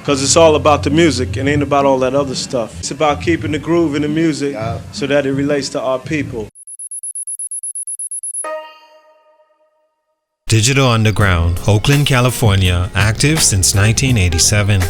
Because it's all about the music. It ain't about all that other stuff. It's about keeping the groove in the music so that it relates to our people. Digital Underground, Oakland, California, active since 1987.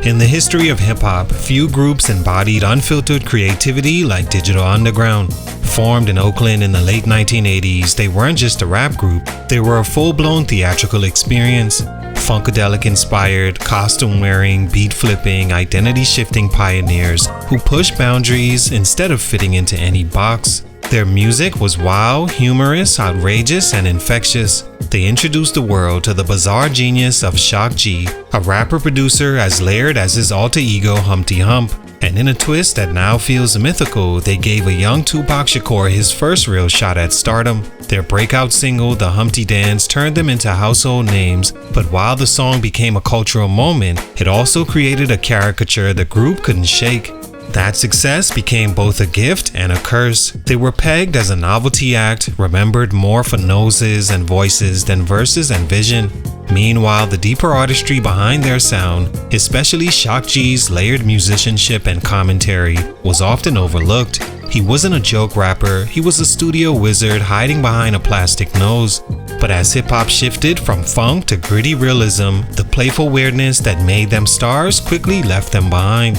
In the history of hip-hop, few groups embodied unfiltered creativity like Digital Underground. Formed in Oakland in the late 1980s, they weren't just a rap group, they were a full-blown theatrical experience. Funkadelic-inspired, costume-wearing, beat-flipping, identity-shifting pioneers who pushed boundaries instead of fitting into any box. Their music was wild, humorous, outrageous, and infectious. They introduced the world to the bizarre genius of Shock G, a rapper-producer as layered as his alter ego Humpty Hump. And in a twist that now feels mythical, they gave a young Tupac Shakur his first real shot at stardom. Their breakout single, The Humpty Dance, turned them into household names, but while the song became a cultural moment, it also created a caricature the group couldn't shake. That success became both a gift and a curse. They were pegged as a novelty act, remembered more for noses and voices than verses and vision. Meanwhile, the deeper artistry behind their sound, especially Shock G's layered musicianship and commentary, was often overlooked. He wasn't a joke rapper, he was a studio wizard hiding behind a plastic nose. But as hip-hop shifted from funk to gritty realism, the playful weirdness that made them stars quickly left them behind.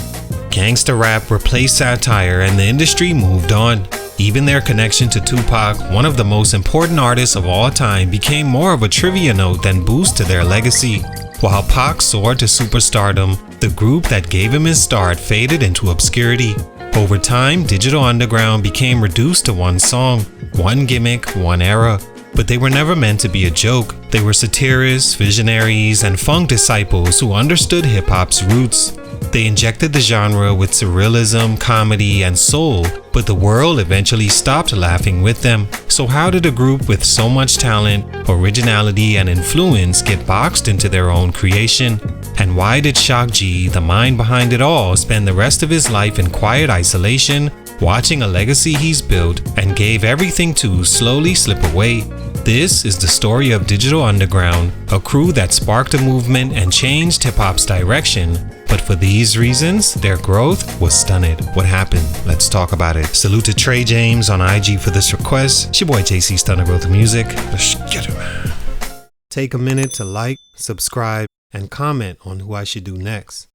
Gangsta rap replaced satire and the industry moved on. Even their connection to Tupac, one of the most important artists of all time, became more of a trivia note than boost to their legacy. While Pac soared to superstardom, the group that gave him his start faded into obscurity. Over time, Digital Underground became reduced to one song, one gimmick, one era. But they were never meant to be a joke. They were satirists, visionaries, and funk disciples who understood hip-hop's roots. They injected the genre with surrealism, comedy, and soul, but the world eventually stopped laughing with them. So how did a group with so much talent, originality, and influence get boxed into their own creation? And why did Shock G, the mind behind it all, spend the rest of his life in quiet isolation, watching a legacy he's built and gave everything to slowly slip away? This is the story of Digital Underground, a crew that sparked a movement and changed hip-hop's direction. But for these reasons, their growth was stunted. What happened? Let's talk about it. Salute to Trey James on IG for this request. It's your boy JC StuntedGrowthMusic. Let's get it, man. Take a minute to like, subscribe, and comment on who I should do next.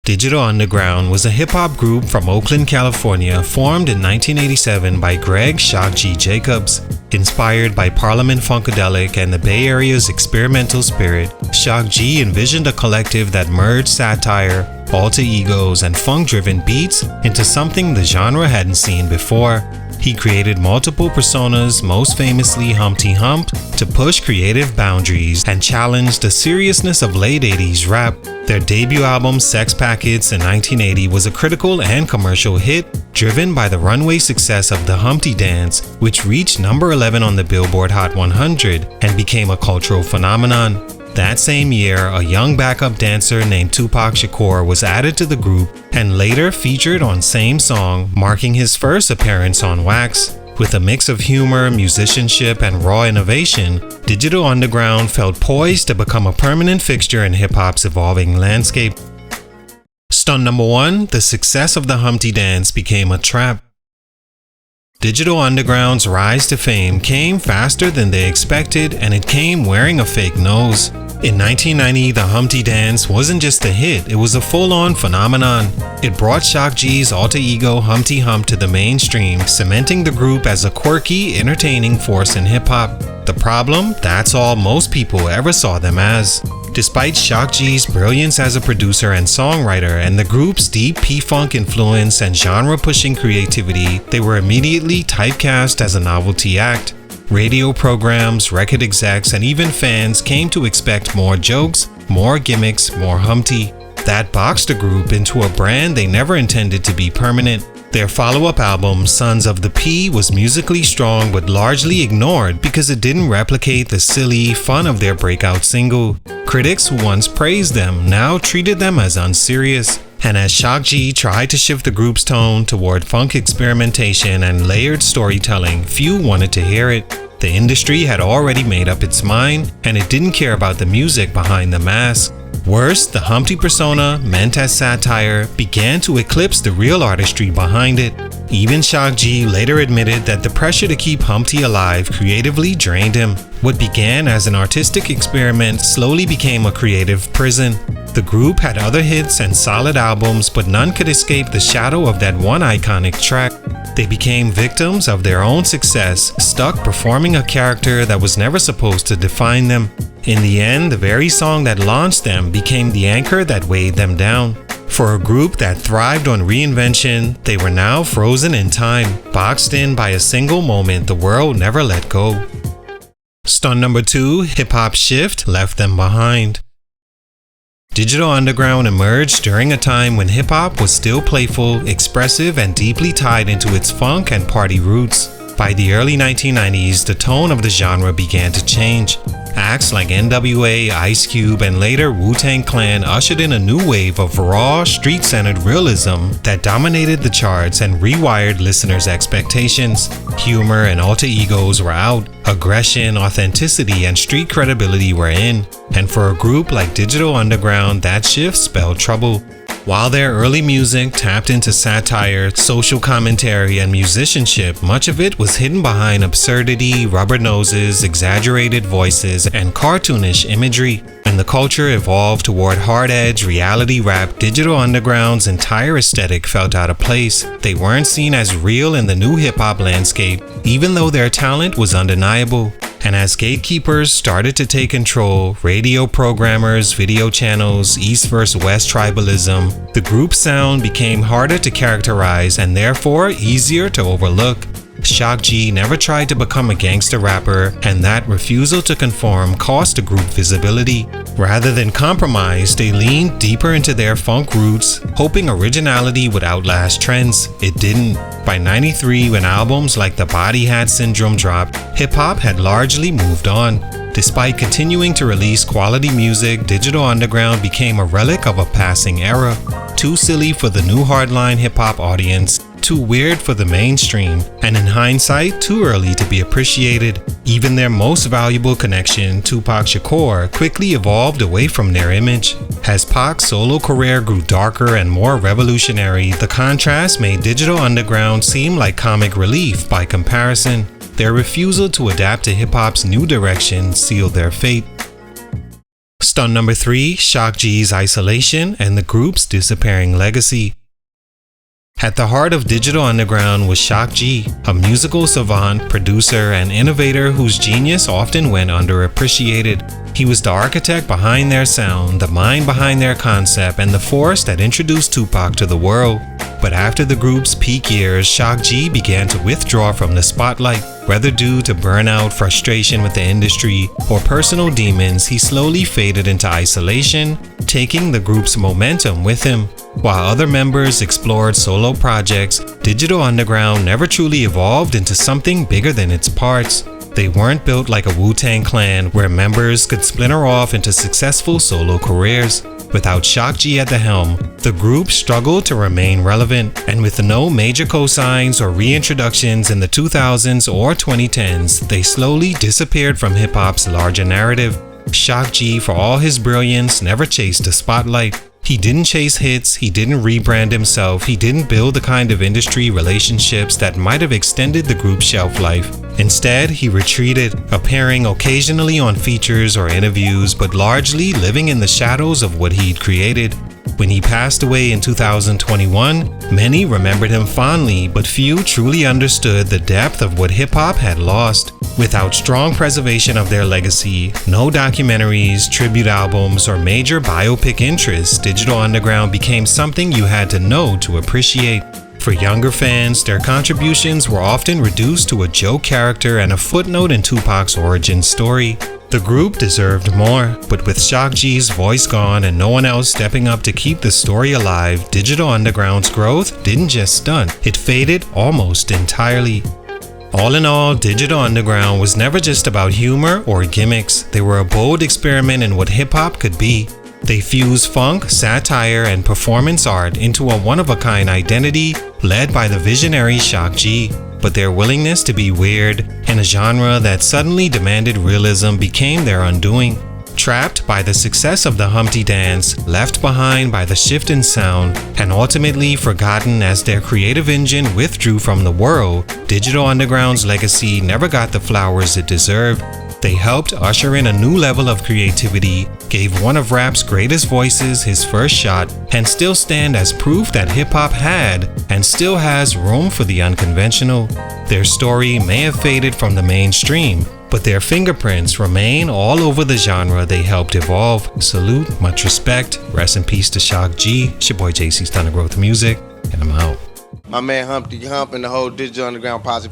Digital Underground was a hip-hop group from Oakland, California, formed in 1987 by Greg Shock G Jacobs. Inspired by Parliament Funkadelic and the Bay Area's experimental spirit, Shock G envisioned a collective that merged satire, alter egos, and funk-driven beats into something the genre hadn't seen before. He created multiple personas, most famously Humpty Hump, to push creative boundaries and challenge the seriousness of late 80s rap. Their debut album, Sex Packets, in 1980 was a critical and commercial hit, driven by the runway success of the Humpty Dance, which reached number 11 on the Billboard Hot 100 and became a cultural phenomenon. That same year, a young backup dancer named Tupac Shakur was added to the group and later featured on Same Song, marking his first appearance on Wax. With a mix of humor, musicianship, and raw innovation, Digital Underground felt poised to become a permanent fixture in hip-hop's evolving landscape. Stunt number 1, the success of the Humpty Dance became a trap. Digital Underground's rise to fame came faster than they expected, and it came wearing a fake nose. In 1990, the Humpty Dance wasn't just a hit, it was a full-on phenomenon. It brought Shock G's alter ego Humpty Hump to the mainstream, cementing the group as a quirky, entertaining force in hip-hop. The problem? That's all most people ever saw them as. Despite Shock G's brilliance as a producer and songwriter and the group's deep P-Funk influence and genre-pushing creativity, they were immediately typecast as a novelty act. Radio programs, record execs, and even fans came to expect more jokes, more gimmicks, more Humpty. That boxed the group into a brand they never intended to be permanent. Their follow-up album, Sons of the P, was musically strong but largely ignored because it didn't replicate the silly fun of their breakout single. Critics who once praised them now treated them as unserious. And as Shock G tried to shift the group's tone toward funk experimentation and layered storytelling, few wanted to hear it. The industry had already made up its mind, and it didn't care about the music behind the mask. Worse, the Humpty persona, meant as satire, began to eclipse the real artistry behind it. Even Shock G later admitted that the pressure to keep Humpty alive creatively drained him. What began as an artistic experiment slowly became a creative prison. The group had other hits and solid albums, but none could escape the shadow of that one iconic track. They became victims of their own success, stuck performing a character that was never supposed to define them. In the end, the very song that launched them became the anchor that weighed them down. For a group that thrived on reinvention, they were now frozen in time, boxed in by a single moment the world never let go. Stunt number 2, hip-hop's shift left them behind. Digital Underground emerged during a time when hip-hop was still playful, expressive, and deeply tied into its funk and party roots. By the early 1990s, the tone of the genre began to change. Acts like NWA, Ice Cube, and later Wu-Tang Clan ushered in a new wave of raw, street-centered realism that dominated the charts and rewired listeners' expectations. Humor and alter egos were out, aggression, authenticity, and street credibility were in. And for a group like Digital Underground, that shift spelled trouble. While their early music tapped into satire, social commentary, and musicianship, much of it was hidden behind absurdity, rubber noses, exaggerated voices, and cartoonish imagery. When the culture evolved toward hard-edge reality rap, Digital Underground's entire aesthetic felt out of place. They weren't seen as real in the new hip-hop landscape, even though their talent was undeniable. And as gatekeepers started to take control, radio programmers, video channels, East vs. West tribalism, the group's sound became harder to characterize and therefore easier to overlook. Shock G never tried to become a gangster rapper, and that refusal to conform cost the group visibility. Rather than compromise, they leaned deeper into their funk roots, hoping originality would outlast trends. It didn't. By '93, when albums like The Body Hat Syndrome dropped, hip-hop had largely moved on. Despite continuing to release quality music, Digital Underground became a relic of a passing era. Too silly for the new hardline hip-hop audience, too weird for the mainstream, and in hindsight, too early to be appreciated. Even their most valuable connection, Tupac Shakur, quickly evolved away from their image. As Pac's solo career grew darker and more revolutionary, the contrast made Digital Underground seem like comic relief by comparison. Their refusal to adapt to hip-hop's new direction sealed their fate. Stunt number 3, Shock G's isolation and the group's disappearing legacy. At the heart of Digital Underground was Shock G, a musical savant, producer, and innovator whose genius often went underappreciated. He was the architect behind their sound, the mind behind their concept, and the force that introduced Tupac to the world. But after the group's peak years, Shock G began to withdraw from the spotlight. Whether due to burnout, frustration with the industry, or personal demons, he slowly faded into isolation, taking the group's momentum with him. While other members explored solo projects, Digital Underground never truly evolved into something bigger than its parts. They weren't built like a Wu-Tang Clan where members could splinter off into successful solo careers. Without Shock G at the helm, the group struggled to remain relevant, and with no major cosigns or reintroductions in the 2000s or 2010s, they slowly disappeared from hip-hop's larger narrative. Shock G, for all his brilliance, never chased the spotlight. He didn't chase hits, he didn't rebrand himself, he didn't build the kind of industry relationships that might have extended the group's shelf life. Instead, he retreated, appearing occasionally on features or interviews, but largely living in the shadows of what he'd created. When he passed away in 2021, many remembered him fondly, but few truly understood the depth of what hip-hop had lost. Without strong preservation of their legacy, no documentaries, tribute albums, or major biopic interests, Digital Underground became something you had to know to appreciate. For younger fans, their contributions were often reduced to a joke character and a footnote in Tupac's origin story. The group deserved more, but with Shock G's voice gone and no one else stepping up to keep the story alive, Digital Underground's growth didn't just stunt, it faded almost entirely. All in all, Digital Underground was never just about humor or gimmicks. They were a bold experiment in what hip-hop could be. They fused funk, satire, and performance art into a one-of-a-kind identity led by the visionary Shock G. But their willingness to be weird in a genre that suddenly demanded realism became their undoing. Trapped by the success of the Humpty Dance, left behind by the shift in sound, and ultimately forgotten as their creative engine withdrew from the world, Digital Underground's legacy never got the flowers it deserved. They helped usher in a new level of creativity, gave one of rap's greatest voices his first shot, and still stand as proof that hip-hop had and still has room for the unconventional. Their story may have faded from the mainstream, but their fingerprints remain all over the genre they helped evolve. Salute, much respect, rest in peace to Shock G. It's your boy JC, StuntedGrowthMusic, and I'm out. My man Humpty Hump and the whole Digital Underground posse.